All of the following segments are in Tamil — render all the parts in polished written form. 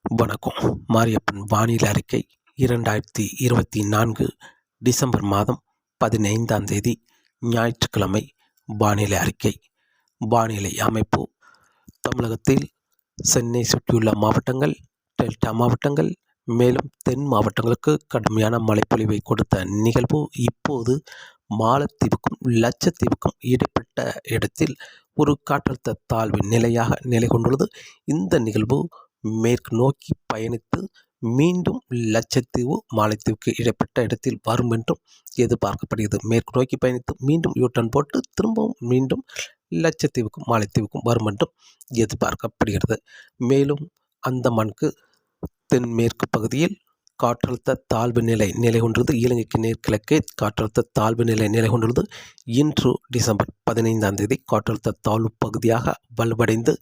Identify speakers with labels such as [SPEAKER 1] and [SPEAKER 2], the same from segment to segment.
[SPEAKER 1] வணக்கம். மாரியப்பன் வானிலை அறிக்கை 2024 டிசம்பர் மாதம் 15ஆம் தேதி ஞாயிற்றுக்கிழமை. வானிலை அறிக்கை. வானிலை அமைப்பு: தமிழகத்தில் சென்னை சுற்றியுள்ள மாவட்டங்கள், டெல்டா மாவட்டங்கள், மேலும் தென் மாவட்டங்களுக்கு கடுமையான மழைப்பொழிவை கொடுத்த நிகழ்வு இப்போது மாலத்தீவுக்கும் லட்சத்தீவுக்கும் இடைப்பட்ட இடத்தில் ஒரு காற்றழுத்த தாழ்வு நிலையாக நிலை கொண்டுள்ளது. இந்த நிகழ்வு மேற்கு நோக்கி பயணித்து மீண்டும் லட்சத்தீவு மாலத்தீவுக்கு இடைப்பட்ட இடத்தில் வரும் என்றும் எதிர்பார்க்கப்படுகிறது. மேற்கு நோக்கி பயணித்து மீண்டும் யூட்டன் போட்டு திரும்பவும் மீண்டும் லட்சத்தீவுக்கும் மாலத்தீவுக்கும் வரும் என்றும் எதிர்பார்க்கப்படுகிறது. மேலும் அந்தமானுக்கு தென்மேற்கு பகுதியில் காற்றழுத்த தாழ்வு நிலை கொண்டுள்ளது. இலங்கைக்கு நேர்கிழக்கே காற்றழுத்த தாழ்வு நிலை கொண்டுள்ளது. இன்று டிசம்பர் 15ஆம் தேதி காற்றழுத்த தாழ்வு பகுதியாக வலுவடைந்து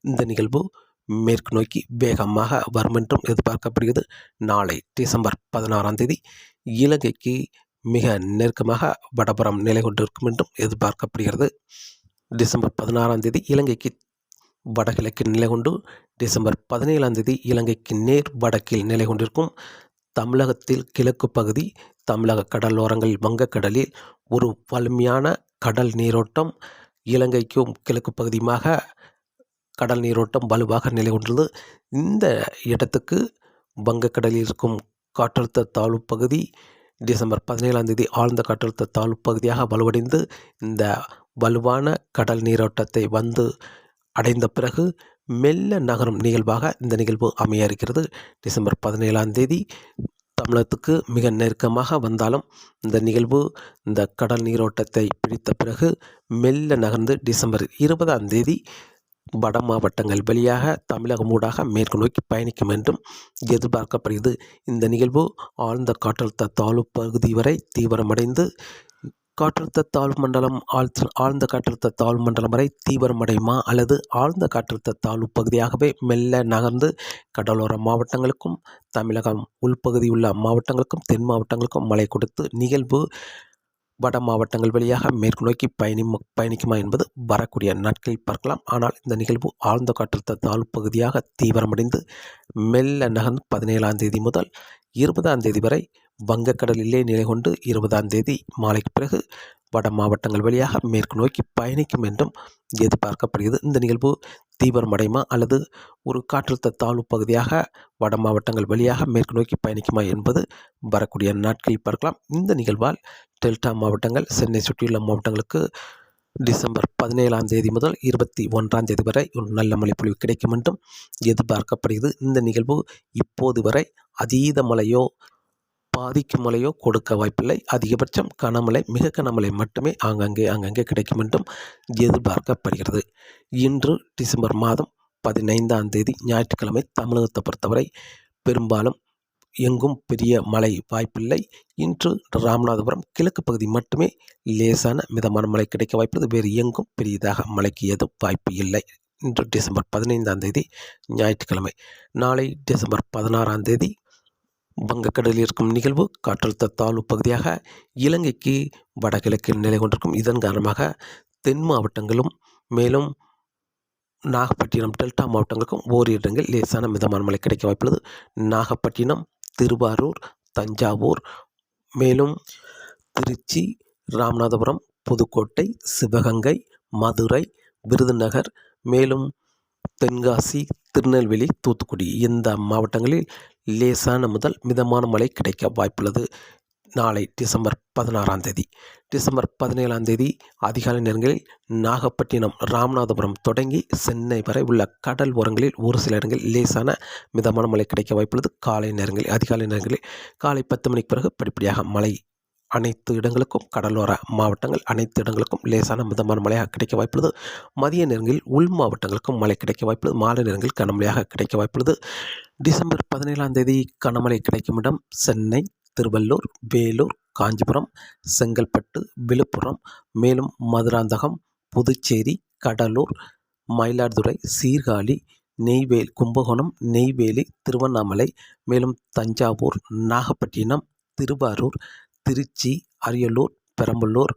[SPEAKER 1] இந்த நிகழ்வு மேற்கு நோக்கி வேகமாக வரும் என்றும் எதிர்பார்க்கப்படுகிறது. நாளை டிசம்பர் 16ஆம் தேதி இலங்கைக்கு மிக நெருக்கமாக வடபுறம் நிலை கொண்டிருக்கும் என்றும் எதிர்பார்க்கப்படுகிறது. டிசம்பர் 16ஆம் தேதி இலங்கைக்கு வடகிழக்கில் நிலை கொண்டு டிசம்பர் 17ஆம் தேதி இலங்கைக்கு நேர் வடக்கில் நிலை கொண்டிருக்கும். தமிழகத்தில் கிழக்கு பகுதி, தமிழக கடலோரங்களில் வங்கக்கடலில் ஒரு வலிமையான கடல் நீரோட்டம், இலங்கைக்கும் கிழக்கு பகுதியுமாக கடல் நீரோட்டம் வலுவாக நிலை கொண்டுள்ளது. இந்த இடத்துக்கு வங்கக்கடலில் இருக்கும் காற்றழுத்த தாழ்வு பகுதி டிசம்பர் 17ஆம் தேதி ஆழ்ந்த காற்றழுத்த தாழ்வு பகுதியாக வலுவடைந்து இந்த வலுவான கடல் நீரோட்டத்தை வந்து அடைந்த பிறகு மெல்ல நகரும் நிகழ்வாக இந்த நிகழ்வு அமைய இருக்கிறது. டிசம்பர் 17ஆம் தேதி தமிழகத்துக்கு மிக நெருக்கமாக வந்தாலும் இந்த நிகழ்வு இந்த கடல் நீரோட்டத்தை பிடித்த பிறகு மெல்ல நகர்ந்து டிசம்பர் 20ஆம் தேதி வட மாவட்டங்கள் வழியாக தமிழகம் ஊடாக மேற்கு நோக்கி பயணிக்கும் என்றும் எதிர்பார்க்கப்படுகிறது. இந்த நிகழ்வு ஆழ்ந்த காற்றழுத்த தாழ்வு பகுதி வரை தீவிரமடைந்து காற்றழுத்த தாழ்வு மண்டலம் ஆழ்ந்த காற்றழுத்த தாழ்வு மண்டலம் வரை தீவிரமடையுமா அல்லது ஆழ்ந்த காற்றழுத்த தாழ்வு பகுதியாகவே மெல்ல நகர்ந்து கடலோர மாவட்டங்களுக்கும் தமிழகம் உள்பகுதியுள்ள மாவட்டங்களுக்கும் தென் மாவட்டங்களுக்கும் மழை கொடுத்து நிகழ்வு வட மாவட்டங்கள் வழியாக மேற்கு நோக்கி பயணிக்குமா என்பது வரக்கூடிய நாட்களில் பார்க்கலாம். ஆனால் இந்த நிகழ்வு ஆழ்ந்த காற்றழுத்த தாழ்வு பகுதியாக தீவிரமடைந்து மெல்ல நகர்ந்து 17ஆம் தேதி முதல் 20ஆம் தேதி வரை வங்கக்கடலிலே நிலை கொண்டு 20ஆம் தேதி மாலைக்கு பிறகு வட மாவட்டங்கள் வழியாக மேற்கு நோக்கி பயணிக்கும் என்றும் எதிர்பார்க்கப்படுகிறது. இந்த நிகழ்வு தீவிரமடையுமா அல்லது ஒரு காற்றழுத்த தாழ்வு பகுதியாக வட மாவட்டங்கள் வழியாக மேற்கு நோக்கி பயணிக்குமா என்பது வரக்கூடிய நாட்களில் பார்க்கலாம். இந்த நிகழ்வால் டெல்டா மாவட்டங்கள், சென்னை சுற்றியுள்ள மாவட்டங்களுக்கு டிசம்பர் 17ஆம் தேதி முதல் 21ஆம் தேதி வரை ஒரு நல்ல மழைப்பொழிவு கிடைக்கும் என்றும் எதிர்பார்க்கப்படுகிறது. இந்த நிகழ்வு இப்போது வரை அதீத மழையோ பாதிக்கும் மழையோ கொடுக்க வாய்ப்பில்லை. அதிகபட்சம் கனமழை, மிக கனமழை மட்டுமே ஆங்கங்கே கிடைக்கும் என்றும் எதிர்பார்க்கப்படுகிறது. இன்று டிசம்பர் மாதம் 15ஆம் தேதி ஞாயிற்றுக்கிழமை. தமிழகத்தை பொறுத்தவரை பெரும்பாலும் எங்கும் பெரிய மழை வாய்ப்பில்லை. இன்று ராமநாதபுரம் கிழக்கு பகுதி மட்டுமே லேசான மிதமான மழை கிடைக்க வாய்ப்புள்ளது. வேறு எங்கும் பெரியதாக மழைக்கு எதுவும் வாய்ப்பு இல்லை. இன்று டிசம்பர் 15ஆம் தேதி ஞாயிற்றுக்கிழமை. நாளை டிசம்பர் 16ஆம் தேதி வங்கக்கடலில் இருக்கும் நிகழ்வு காற்றழுத்த தாழ்வு பகுதியாக இலங்கைக்கு வடகிழக்கில் நிலை கொண்டிருக்கும். இதன் காரணமாக தென் மாவட்டங்களும் மேலும் நாகப்பட்டினம் டெல்டா மாவட்டங்களுக்கும் ஓரிரு இடங்களில் லேசான மிதமான மழை கிடைக்க வாய்ப்புள்ளது. நாகப்பட்டினம், திருவாரூர், தஞ்சாவூர், மேலும் திருச்சி, ராமநாதபுரம், புதுக்கோட்டை, சிவகங்கை, மதுரை, விருதுநகர், மேலும் தென்காசி, திருநெல்வேலி, தூத்துக்குடி இந்த மாவட்டங்களில் லேசான முதல் மிதமான மழை கிடைக்க வாய்ப்புள்ளது. நாளை டிசம்பர் 16ஆம் தேதி. டிசம்பர் 17ஆம் தேதி அதிகாலை நேரங்களில் நாகப்பட்டினம், ராமநாதபுரம் தொடங்கி சென்னை வரை உள்ள கடல் ஓரங்களில் ஒரு சில இடங்களில் லேசான மிதமான மழை கிடைக்க வாய்ப்புள்ளது. அதிகாலை நேரங்களில் காலை 10 மணிக்கு பிறகு படிப்படியாக மழை அனைத்து இடங்களுக்கும், கடலோர மாவட்டங்கள் அனைத்து இடங்களுக்கும் லேசான மிதமான மழையாக கிடைக்க வாய்ப்புள்ளது. மதிய நேரங்களில் உள் மாவட்டங்களுக்கும் மழை கிடைக்க வாய்ப்புள்ளது. மாலை நேரங்களில் கனமழையாக கிடைக்க வாய்ப்புள்ளது. டிசம்பர் 17ஆம் தேதி கனமழை கிடைக்கும் இடம் சென்னை, திருவள்ளூர், வேலூர், காஞ்சிபுரம், செங்கல்பட்டு, விழுப்புரம், மேலும் மதுராந்தகம், புதுச்சேரி, கடலூர், மயிலாடுதுறை, சீர்காழி, கும்பகோணம், நெய்வேலி, திருவண்ணாமலை, மேலும் தஞ்சாவூர், நாகப்பட்டினம், திருவாரூர், திருச்சி, அரியலூர், பெரம்பலூர்,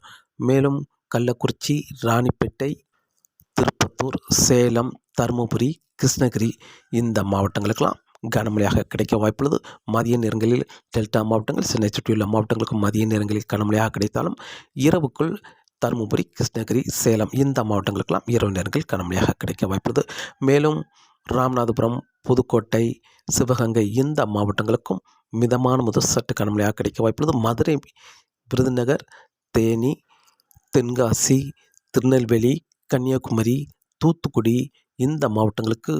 [SPEAKER 1] மேலும் கள்ளக்குறிச்சி, ராணிப்பேட்டை, திருப்பத்தூர், சேலம், தருமபுரி, கிருஷ்ணகிரி இந்த மாவட்டங்களுக்கெல்லாம் கனமழையாக கிடைக்க வாய்ப்புள்ளது. மதிய நேரங்களில் டெல்டா மாவட்டங்கள், சென்னை சுற்றியுள்ள மாவட்டங்களுக்கும் மதிய நேரங்களில் கனமழையாக கிடைத்தாலும் இரவுக்குள் தருமபுரி, கிருஷ்ணகிரி, சேலம் இந்த மாவட்டங்களுக்கெல்லாம் இரவு நேரங்களில் கனமழையாக கிடைக்க வாய்ப்புள்ளது. மேலும் ராமநாதபுரம், புதுக்கோட்டை, சிவகங்கை இந்த மாவட்டங்களுக்கும் மிதமான முதல் சற்று கனமழையாக கிடைக்க வாய்ப்புள்ளது. மதுரை, விருதுநகர், தேனி, தென்காசி, திருநெல்வேலி, கன்னியாகுமரி, தூத்துக்குடி இந்த மாவட்டங்களுக்கு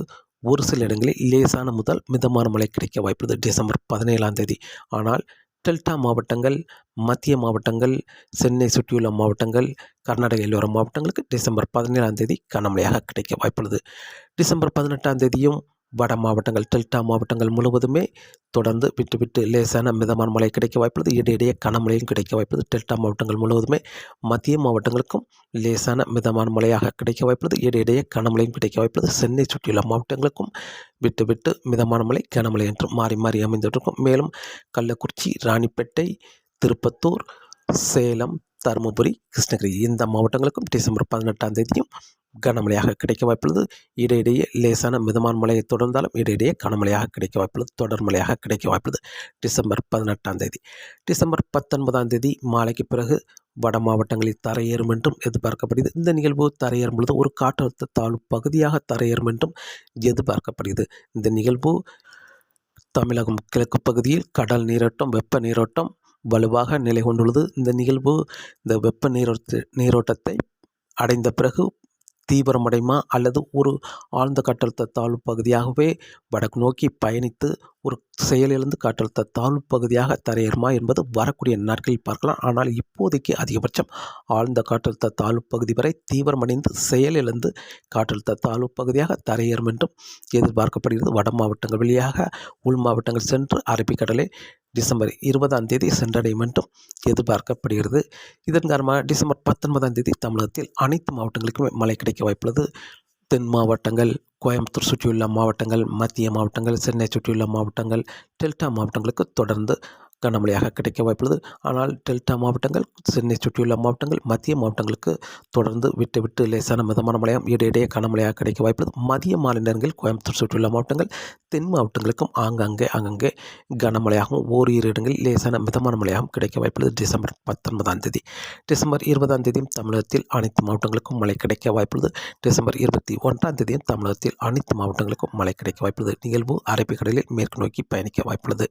[SPEAKER 1] ஒரு சில இடங்களில் லேசான முதல் மிதமான மழை கிடைக்க வாய்ப்புள்ளது டிசம்பர் 17ஆம் தேதி. ஆனால் டெல்டா மாவட்டங்கள், மத்திய மாவட்டங்கள், சென்னை சுற்றியுள்ள மாவட்டங்கள், கர்நாடக எல்லோர மாவட்டங்களுக்கு டிசம்பர் 17ஆம் தேதி கனமழையாக கிடைக்க வாய்ப்புள்ளது. டிசம்பர் 18ஆம் தேதியும் வட மாவட்டங்கள், டெல்டா மாவட்டங்கள் முழுவதுமே தொடர்ந்து விட்டு லேசான மிதமான மழை கிடைக்க வாய்ப்புள்ளது. இடையிடையே கனமழையும் கிடைக்க வாய்ப்புள்ளது. டெல்டா மாவட்டங்கள் முழுவதுமே மத்திய மாவட்டங்களுக்கும் லேசான மிதமான மழையாக கிடைக்க வாய்ப்புள்ளது. இடையிடையே கனமழையும் கிடைக்க வாய்ப்புள்ளது. சென்னை சுற்றியுள்ள மாவட்டங்களுக்கும் விட்டு மிதமான மழை, கனமழை என்று மாறி மாறி அமைந்துவிட்டிருக்கும். மேலும் கள்ளக்குறிச்சி, ராணிப்பேட்டை, திருப்பத்தூர், சேலம், தருமபுரி, கிருஷ்ணகிரி இந்த மாவட்டங்களுக்கும் டிசம்பர் 18ஆம் தேதியும் கனமழையாக கிடைக்க வாய்ப்புள்ளது. இடையிடையே லேசான மிதமான மழையை தொடர்ந்தாலும் இடையிடையே கனமழையாக கிடைக்க வாய்ப்புள்ளது. தொடர் மழையாக கிடைக்க வாய்ப்புள்ளது டிசம்பர் 18ஆம் தேதி. டிசம்பர் 19ஆம் தேதி மாலைக்கு பிறகு வட மாவட்டங்களில் தரையேறும் என்றும் எதிர்பார்க்கப்படுகிறது. இந்த நிகழ்வு தரையேறும் பொழுது ஒரு காற்றழுத்த தாழ்வு பகுதியாக தரையேறும் என்றும் எதிர்பார்க்கப்படுகிறது. இந்த நிகழ்வு தமிழகம் கிழக்கு பகுதியில் கடல் நீரோட்டம், வெப்ப நீரோட்டம் வலுவாக நிலை கொண்டுள்ளது. இந்த நிகழ்வு இந்த வெப்ப நீரோட்டத்தை அடைந்த பிறகு தீவிரமடையுமா அல்லது ஒரு ஆழ்ந்த காற்றழுத்த தாழ்வு பகுதியாகவே வடக்கு நோக்கி பயணித்து ஒரு செயலிழந்து காற்றழுத்த தாழ்வு பகுதியாக தரையேறுமா என்பது வரக்கூடிய நாட்களில் பார்க்கலாம். ஆனால் இப்போதைக்கு அதிகபட்சம் ஆழ்ந்த காற்றழுத்த தாழ்வு பகுதி வரை தீவிரமடைந்து செயலிழந்து காற்றழுத்த தாழ்வு பகுதியாக தரையேறும் என்றும் எதிர்பார்க்கப்படுகிறது. வட மாவட்டங்கள் வழியாக உள் மாவட்டங்கள் சென்று அரபிக்கடலை டிசம்பர் 20ஆம் தேதி சென்றடையும் என்றும் எதிர்பார்க்கப்படுகிறது. இதன் காரணமாக டிசம்பர் 19ஆம் தேதி தமிழகத்தில் அனைத்து மாவட்டங்களுக்குமே மழை கிடைக்க வாய்ப்புள்ளது. தென் மாவட்டங்கள், கோயம்புத்தூர் சுற்றியுள்ள மாவட்டங்கள், மத்திய மாவட்டங்கள், சென்னை சுற்றியுள்ள மாவட்டங்கள், டெல்டா மாவட்டங்களுக்கு தொடர்ந்து கனமழையாக கிடைக்க வாய்ப்புள்ளது. ஆனால் டெல்டா மாவட்டங்கள், சென்னை சுற்றியுள்ள மாவட்டங்கள், மத்திய மாவட்டங்களுக்கு தொடர்ந்து விட்டு லேசான மிதமான மழையாகவும் இடையிடையே கனமழையாக கிடைக்க வாய்ப்புள்ளது. மதிய மாலை நேரங்களில் கோயம்புத்தூர் சுற்றியுள்ள மாவட்டங்கள், தென் மாவட்டங்களுக்கும் ஆங்காங்கே கனமழையாகவும் ஓரிரு இடங்களில் லேசான மிதமான மழையாகவும் கிடைக்க வாய்ப்புள்ளது டிசம்பர் 19ஆம் தேதி. டிசம்பர் 20ஆம் தேதியும் தமிழகத்தில் அனைத்து மாவட்டங்களுக்கும் மழை கிடைக்க வாய்ப்புள்ளது. டிசம்பர் 21ஆம் தேதியும் தமிழகத்தில் அனைத்து மாவட்டங்களுக்கும் மழை கிடைக்க வாய்ப்புள்ளது. நிகழ்வு அரபிக்கடலில் மேற்கு நோக்கி பயணிக்க வாய்ப்புள்ளது.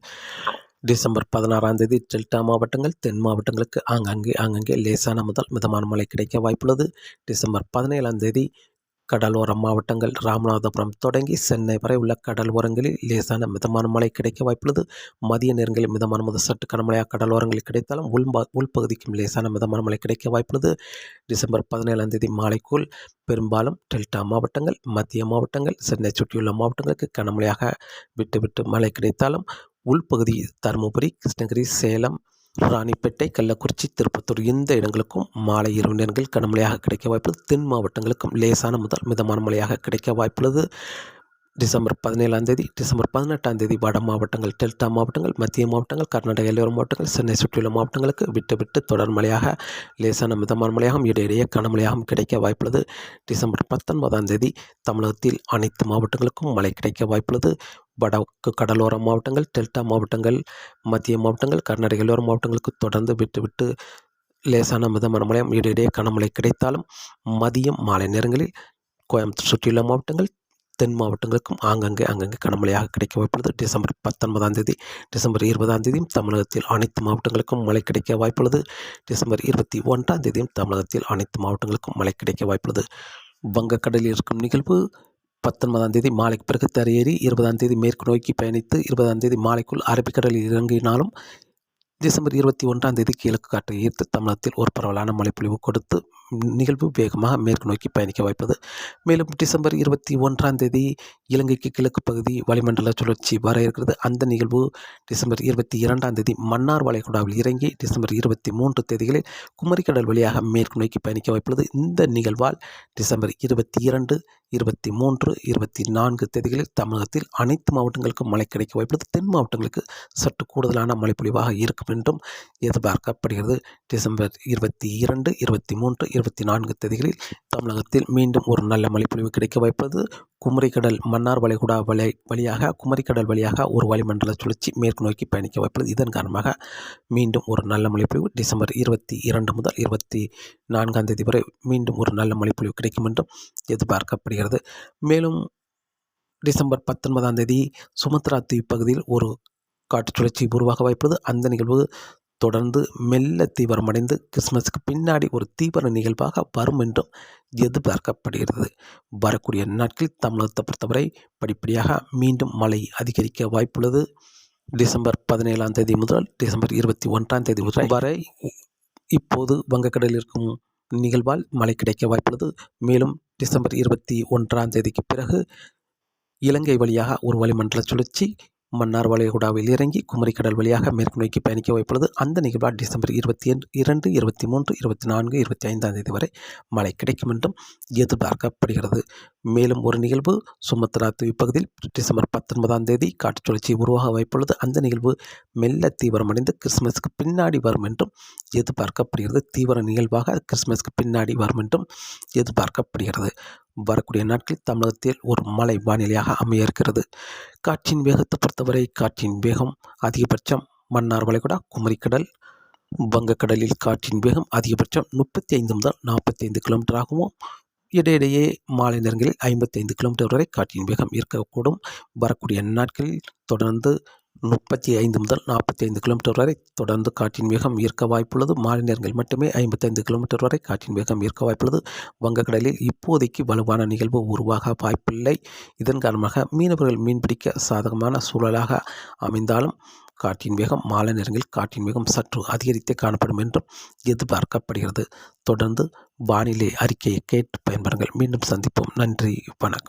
[SPEAKER 1] டிசம்பர் 16ஆம் தேதி டெல்டா மாவட்டங்கள், தென் மாவட்டங்களுக்கு ஆங்காங்கே லேசான முதல் மிதமான மழை கிடைக்க வாய்ப்புள்ளது. டிசம்பர் 17ஆம் தேதி கடலோர மாவட்டங்கள், ராமநாதபுரம் தொடங்கி சென்னை வரை உள்ள கடல் ஓரங்களில் லேசான மிதமான மழை கிடைக்க வாய்ப்புள்ளது. மதிய நேரங்களில் மிதமான முதல் சற்று கனமழையாக கடலோரங்களில் கிடைத்தாலும் உள்பகுதிக்கும் லேசான மிதமான மழை கிடைக்க வாய்ப்புள்ளது. டிசம்பர் 17ஆம் தேதி மாலைக்குள் பெரும்பாலும் டெல்டா மாவட்டங்கள், மத்திய மாவட்டங்கள், சென்னை சுற்றியுள்ள மாவட்டங்களுக்கு கனமழையாக விட்டு மழை கிடைத்தாலும் உள்பகுதி தருமபுரி, கிருஷ்ணகிரி, சேலம், ராணிப்பேட்டை, கள்ளக்குறிச்சி, திருப்பத்தூர் இந்த இடங்களுக்கும் மாலை இரவு நேரங்களில் கனமழையாக கிடைக்க வாய்ப்புள்ளது. தென் மாவட்டங்களுக்கும் லேசான முதல் மிதமான மழையாக கிடைக்க வாய்ப்புள்ளது. டிசம்பர் 17ஆம் தேதி. டிசம்பர் 18ஆம் தேதி வட மாவட்டங்கள், டெல்டா மாவட்டங்கள், மத்திய மாவட்டங்கள், கர்நாடக எல்லோர மாவட்டங்கள், சென்னை சுற்றியுள்ள மாவட்டங்களுக்கு விட்டு தொடர் மழையாக லேசான மிதமான மழையாகவும் இடையிடையே கனமழையாகவும் கிடைக்க வாய்ப்புள்ளது. டிசம்பர் 19ஆம் தேதி தமிழகத்தில் அனைத்து மாவட்டங்களுக்கும் மழை கிடைக்க வாய்ப்புள்ளது. வடக்கு கடலோர மாவட்டங்கள், டெல்டா மாவட்டங்கள், மத்திய மாவட்டங்கள், கர்நாடக எல்லோர மாவட்டங்களுக்கு தொடர்ந்து விட்டு லேசான மிதமான மழையாகவும் இடையிடையே கனமழை கிடைத்தாலும் மதியம் மாலை நேரங்களில் கோயம்புத்தூர் சுற்றியுள்ள மாவட்டங்கள், தென் மாவட்டங்களுக்கும் ஆங்காங்கே கனமழையாக கிடைக்க வாய்ப்புள்ளது. டிசம்பர் 19ஆம் தேதி. டிசம்பர் 20ஆம் தேதியும் தமிழகத்தில் அனைத்து மாவட்டங்களுக்கும் மழை கிடைக்க வாய்ப்புள்ளது. டிசம்பர் 21ஆம் தேதியும் தமிழகத்தில் அனைத்து மாவட்டங்களுக்கும் மழை கிடைக்க வாய்ப்புள்ளது. வங்கக்கடலில் இருக்கும் நிகழ்வு 19ஆம் தேதி மாலைக்கு பிறகு தரையேறி 20ஆம் தேதி மேற்கு நோக்கி பயணித்து 20ஆம் தேதி மாலைக்குள் அரபிக்கடலில் இறங்கினாலும் டிசம்பர் 21ஆம் தேதி கிழக்கு காற்றை ஈர்த்து தமிழகத்தில் ஒரு பரவலான மழைப்பொழிவு கொடுத்து நிகழ்வு வேகமாக மேற்கு நோக்கி பயணிக்க வாய்ப்பது. மேலும் டிசம்பர் 21ஆம் தேதி இலங்கைக்கு கிழக்கு பகுதி வளிமண்டல சுழற்சி வர இருக்கிறது. அந்த நிகழ்வு டிசம்பர் 22ஆம் தேதி மன்னார் வளைகுடாவில் இறங்கி டிசம்பர் 23 தேதிகளில் குமரிக்கடல் வழியாக மேற்கு நோக்கி பயணிக்க வாய்ப்புள்ளது. இந்த நிகழ்வால் டிசம்பர் 22, 23, 24 தேதிகளில் தமிழகத்தில் அனைத்து மாவட்டங்களுக்கும் மழை கிடைக்க வாய்ப்புள்ளது. தென் மாவட்டங்களுக்கு சற்று கூடுதலான மழைப்பொழிவாக இருக்கும் என்றும் எதிர்பார்க்கப்படுகிறது. டிசம்பர் 22, 23, 24 தேதிகளில் தமிழகத்தில் மீண்டும் ஒரு நல்ல மழைப்பொழிவு கிடைக்க வாய்ப்பது. குமரிக்கடல் மன்னார் வளைகுடா வழியாக குமரிக்கடல் வழியாக ஒரு வளிமண்டல சுழற்சி மேற்கு நோக்கி பயணிக்க வாய்ப்புள்ளது. இதன் காரணமாக மீண்டும் ஒரு நல்ல மழைப்பொழிவு டிசம்பர் 22 முதல் 24 தேதி வரை மீண்டும் ஒரு நல்ல மழைப்பொழிவு கிடைக்கும் என்றும் எதிர்பார்க்கப்படுகிறது. மேலும் டிசம்பர் 19 தேதி சுமத்ரா தீவு பகுதியில் ஒரு காற்று சுழற்சி உருவாக வாய்ப்புள்ளது. அந்த நிகழ்வு தொடர்ந்து மெல்ல தீவிரமடைந்து கிறிஸ்துமஸுக்கு பின்னாடி ஒரு தீவிர நிகழ்வாக வரும் என்றும் எதிர்பார்க்கப்படுகிறது. வரக்கூடிய நாட்களில் தமிழகத்தை பொறுத்தவரை படிப்படியாக மீண்டும் மழை அதிகரிக்க வாய்ப்புள்ளது. டிசம்பர் 17 தேதி முதல் டிசம்பர் 21 தேதி வரை இப்போது வங்கக்கடலில் இருக்கும் நிகழ்வால் மழை கிடைக்க வாய்ப்புள்ளது. மேலும் டிசம்பர் 21 தேதிக்கு பிறகு இலங்கை வழியாக ஒரு வளிமண்டல சுழற்சி மன்னார் வளைகுடாவில் இறங்கி குமரிக்கடல் வழியாக மேற்கு நோக்கி பயணிக்க வாய்ப்புள்ளது. அந்த நிகழ்வால் டிசம்பர் 22, 23, 24, 25 தேதி வரை மழை கிடைக்கும் என்றும் எதிர்பார்க்கப்படுகிறது. மேலும் ஒரு நிகழ்வு சுமத்ரா தீவு பகுதியில் டிசம்பர் 19 தேதி காற்று சுழற்சி உருவாக வாய்ப்புள்ளது. அந்த நிகழ்வு மெல்ல தீவிரமடைந்து கிறிஸ்துமஸுக்கு பின்னாடி வரும் என்றும் எதிர்பார்க்கப்படுகிறது. தீவிர நிகழ்வாக கிறிஸ்துமஸுக்கு பின்னாடி வரும் என்றும் எதிர்பார்க்கப்படுகிறது. வரக்கூடிய நாட்களில் தமிழகத்தில் ஒரு மழை வானிலையாக அமைய இருக்கிறது. காற்றின் வேகத்தை பொறுத்தவரை காற்றின் வேகம் அதிகபட்சம் மன்னார் வளைகுடா குமரிக்கடல் வங்கக்கடலில் காற்றின் வேகம் அதிகபட்சம் 35 முதல் 45 கிலோமீட்டர் ஆகவும் இடையிடையே மாலை நேரங்களில் 55 கிலோமீட்டர் வரை காற்றின் வேகம் இருக்கக்கூடும். வரக்கூடிய நாட்களில் தொடர்ந்து 35 முதல் 45 கிலோமீட்டர் வரை தொடர்ந்து காற்றின் வேகம் ஈர்க்க வாய்ப்புள்ளது. மாலை நேரங்கள் மட்டுமே 55 கிலோமீட்டர் வரை காற்றின் வேகம் ஈர்க்க வாய்ப்புள்ளது. வங்கக்கடலில் இப்போதைக்கு வலுவான நிகழ்வு உருவாக வாய்ப்பில்லை. இதன் காரணமாக மீனவர்கள் மீன்பிடிக்க சாதகமான சூழலாக அமைந்தாலும் காற்றின் வேகம் மாலை நேரங்களில் காற்றின் வேகம் சற்று அதிகரித்தே காணப்படும் என்றும் எதிர்பார்க்கப்படுகிறது. தொடர்ந்து வானிலை அறிக்கையை கேட்டு பயன்பெறுங்கள். மீண்டும் சந்திப்போம். நன்றி, வணக்கம்.